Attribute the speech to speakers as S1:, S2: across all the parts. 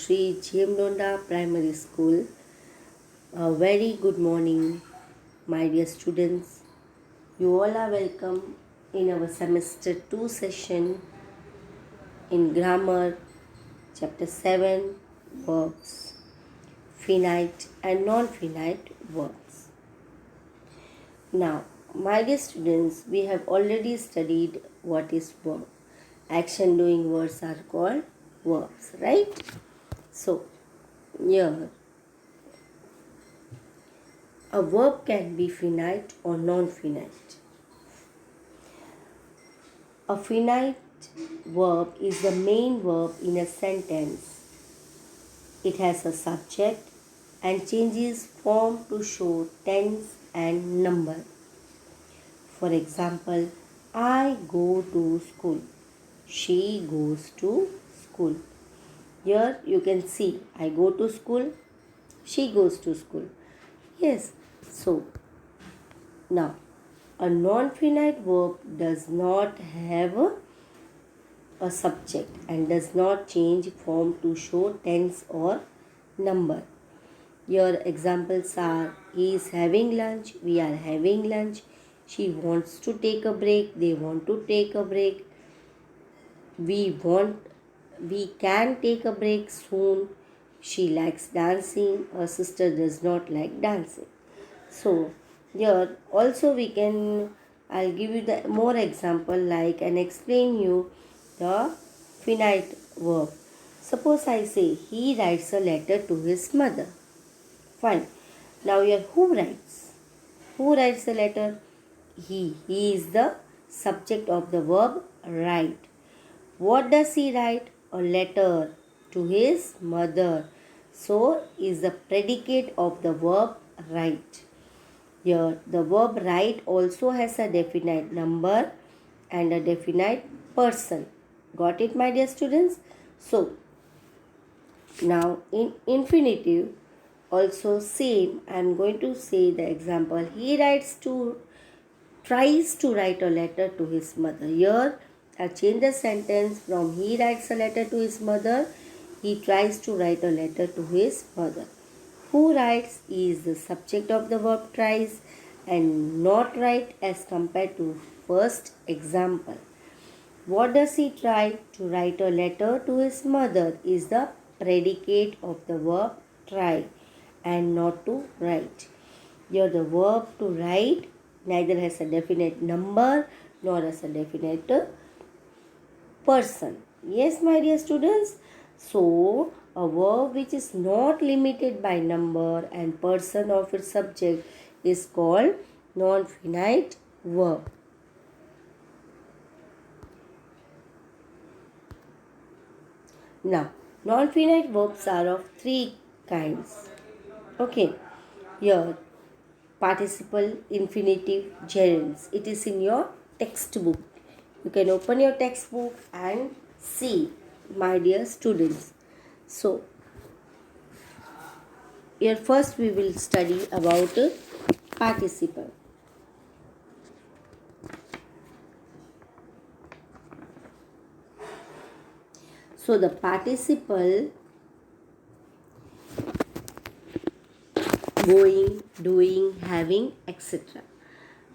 S1: Sri Jemdonda Primary School. A very good morning, my dear students. You all are welcome in our semester 2 session in grammar, chapter 7, verbs, finite and non-finite verbs. Now, my dear students, we have already studied what is verb. Action doing words are called verbs, right? So, here a verb can be finite or non-finite. A finite verb is the main verb in a sentence. It has a subject and changes form to show tense and number. For example, I go to school. She goes to school. Here you can see I go to school. She goes to school. Yes. So, now a non-finite verb does not have a subject and does not change form to show tense or number. Your examples are he is having lunch, we are having lunch, she wants to take a break, they want to take a break, we can take a break soon, she likes dancing, her sister does not like dancing. So here also I'll give you the more example like and explain you the finite verb. Suppose I say he writes a letter to his mother. Fine. Now here who writes? Who writes the letter? He. He is the subject of the verb write. What does he write? A letter to his mother. So is the predicate of the verb write. Here the verb write also has a definite number and a definite person. Got it, my dear students? So now in infinitive also same, I am going to say the example. He tries to write a letter to his mother. Here I change the sentence from he writes a letter to his mother. He tries to write a letter to his mother. Who writes is the subject of the verb tries and not write as compared to first example. What does he try? To write a letter to his mother is the predicate of the verb try and not to write. Here the verb to write neither has a definite number nor has a definite person. Yes, my dear students. So, a verb which is not limited by number and person of its subject is called non-finite verb. Now, non-finite verbs are of three kinds. Okay, here participle, infinitive, gerunds. It is in your textbook. You can open your textbook and see, my dear students. So, here first we will study about participle. So, the participle going, doing, having, etc.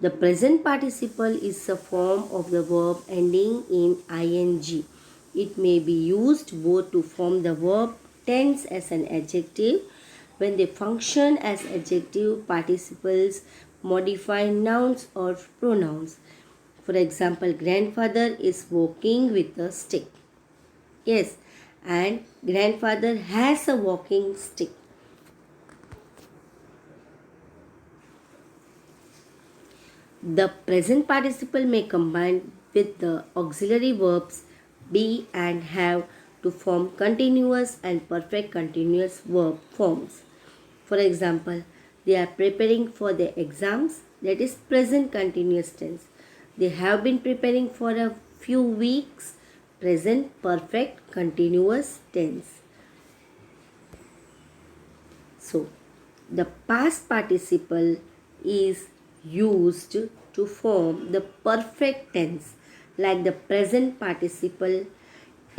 S1: The present participle is a form of the verb ending in ing. It may be used both to form the verb tense as an adjective. When they function as adjective, participles modify nouns or pronouns. For example, grandfather is walking with a stick. Yes, and grandfather has a walking stick. The present participle may combine with the auxiliary verbs be and have to form continuous and perfect continuous verb forms. For example, they are preparing for their exams, that is present continuous tense. They have been preparing for a few weeks, present perfect continuous tense. So, the past participle is used to form the perfect tense like the present participle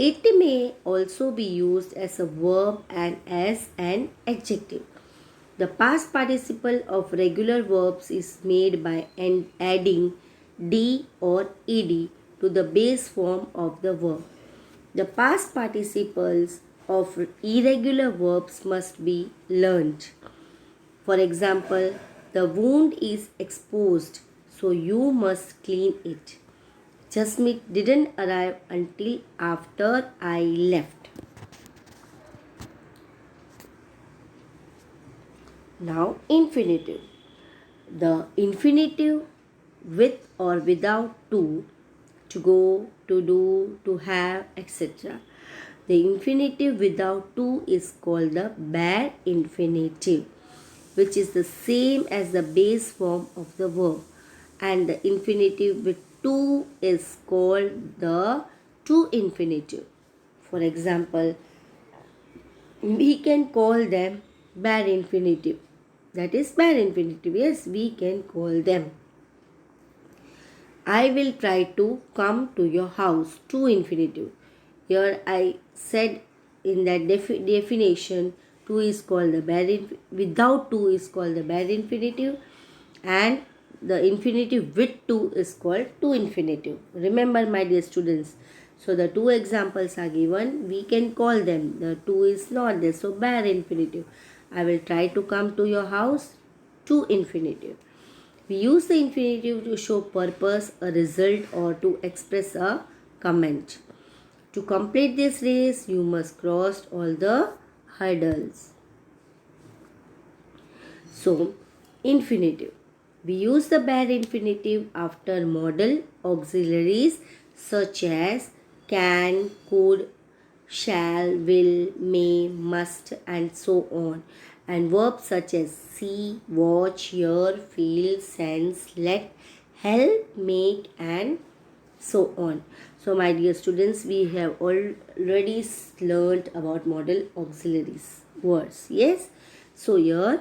S1: It may also be used as a verb and as an adjective. The past participle of regular verbs is made by adding d or ed to the base form of the verb. The past participles of irregular verbs must be learnt. For example, the wound is exposed, so you must clean it. Jasmeet didn't arrive until after I left. Now, infinitive. The infinitive with or without to go, to do, to have, etc. The infinitive without to is called the bare infinitive, which is the same as the base form of the verb, and the infinitive with to is called the to infinitive. For example, we can call them bare infinitive. That is bare infinitive. Yes, we can call them. I will try to come to your house. To infinitive. Here I said in that definition, to is called the bare without to is called the bare infinitive, and the infinitive with to is called to infinitive. Remember, my dear students. So the two examples are given. We can call them. The to is not there. So bare infinitive. I will try to come to your house. To infinitive. We use the infinitive to show purpose, a result, or to express a comment. To complete this race, you must cross all the hurdles. So, infinitive. We use the bare infinitive after modal auxiliaries such as can, could, shall, will, may, must, and so on, and verbs such as see, watch, hear, feel, sense, let, help, make, and so on. So, my dear students, we have already learned about modal auxiliaries words. Yes. So, here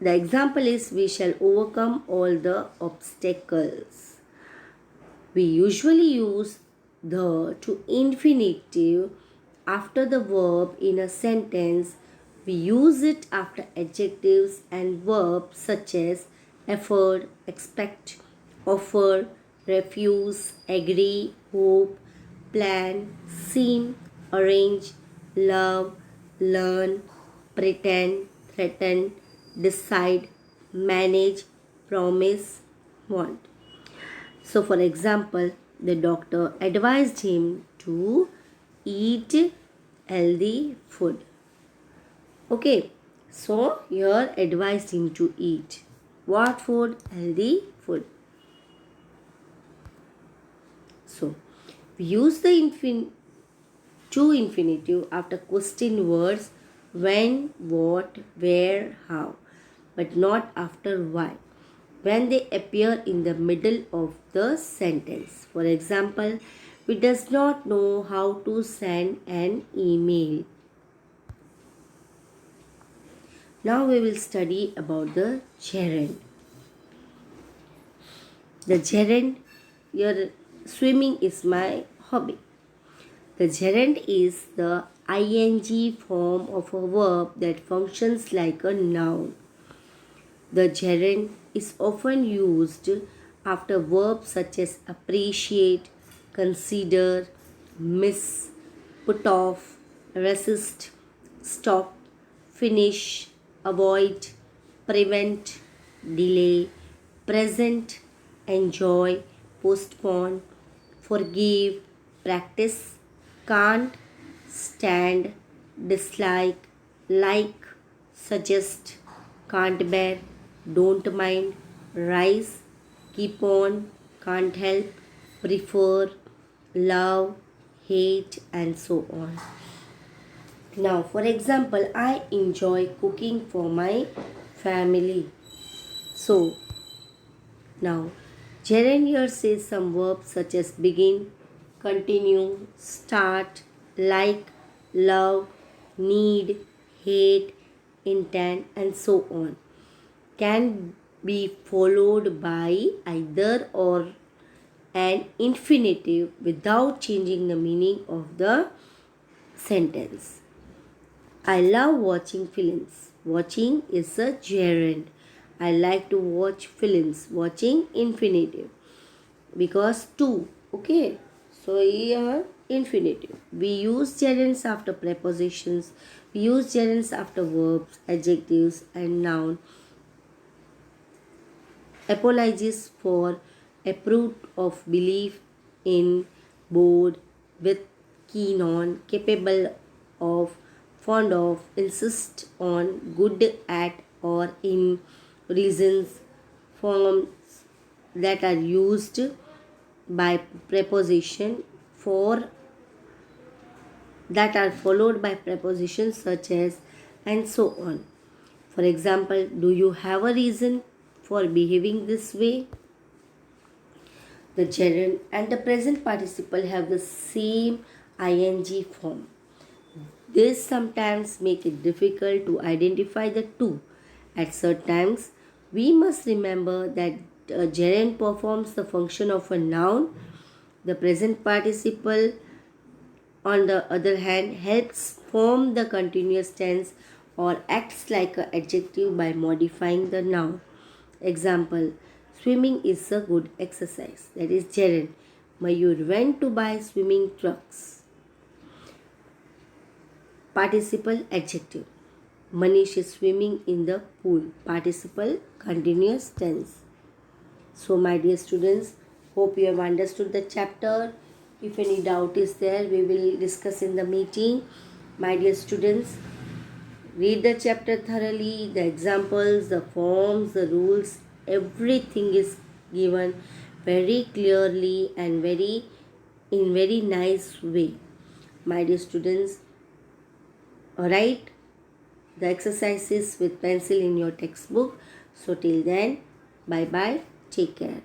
S1: the example is we shall overcome all the obstacles. We usually use the to infinitive after the verb in a sentence. We use it after adjectives and verbs such as effort, expect, offer, refuse, agree, hope, plan, seem, arrange, love, learn, pretend, threaten, decide, manage, promise, want. So, for example, the doctor advised him to eat healthy food. Okay, so here advised him to eat what food? Healthy food. So, we use the to infinitive after question words when, what, where, how, but not after why, when they appear in the middle of the sentence. For example, we does not know how to send an email. Now we will study about the gerund. The gerund, your swimming is my hobby. The gerund is the ing form of a verb that functions like a noun. The gerund is often used after verbs such as appreciate, consider, miss, put off, resist, stop, finish, avoid, prevent, delay, present, enjoy, postpone, forgive, practice, can't, stand, dislike, like, suggest, can't bear, don't mind, rise, keep on, can't help, prefer, love, hate, and so on. Now, for example, I enjoy cooking for my family. So, now, gerund here says some verbs such as begin, continue, start, like, love, need, hate, intend, and so on, can be followed by either or an infinitive without changing the meaning of the sentence. I love watching films. Watching is a gerund. I like to watch films. Watching infinitive. Because two. Okay. So here infinitive. We use gerunds after prepositions. We use gerunds after verbs, adjectives and noun. Apologizes for, approved of, belief in, bored, with, keen on, capable of, fond of, insist on, good at or in, reasons, forms that are used by preposition for, that are followed by prepositions such as and so on. For example, do you have a reason for behaving this way? The gerund and the present participle have the same ing form. This sometimes makes it difficult to identify the two. At certain times, we must remember that a gerund performs the function of a noun. The present participle, on the other hand, helps form the continuous tense or acts like an adjective by modifying the noun. Example, swimming is a good exercise. That is gerund. Mayur went to buy swimming trunks. Participle adjective. Manish is swimming in the pool. Participle continuous tense. So my dear students, hope you have understood the chapter. If any doubt is there, we will discuss in the meeting. My dear students, read the chapter thoroughly. The examples, the forms, the rules, everything is given very clearly and very nice way. My dear students, write the exercises with pencil in your textbook. So till then, bye bye. Take care.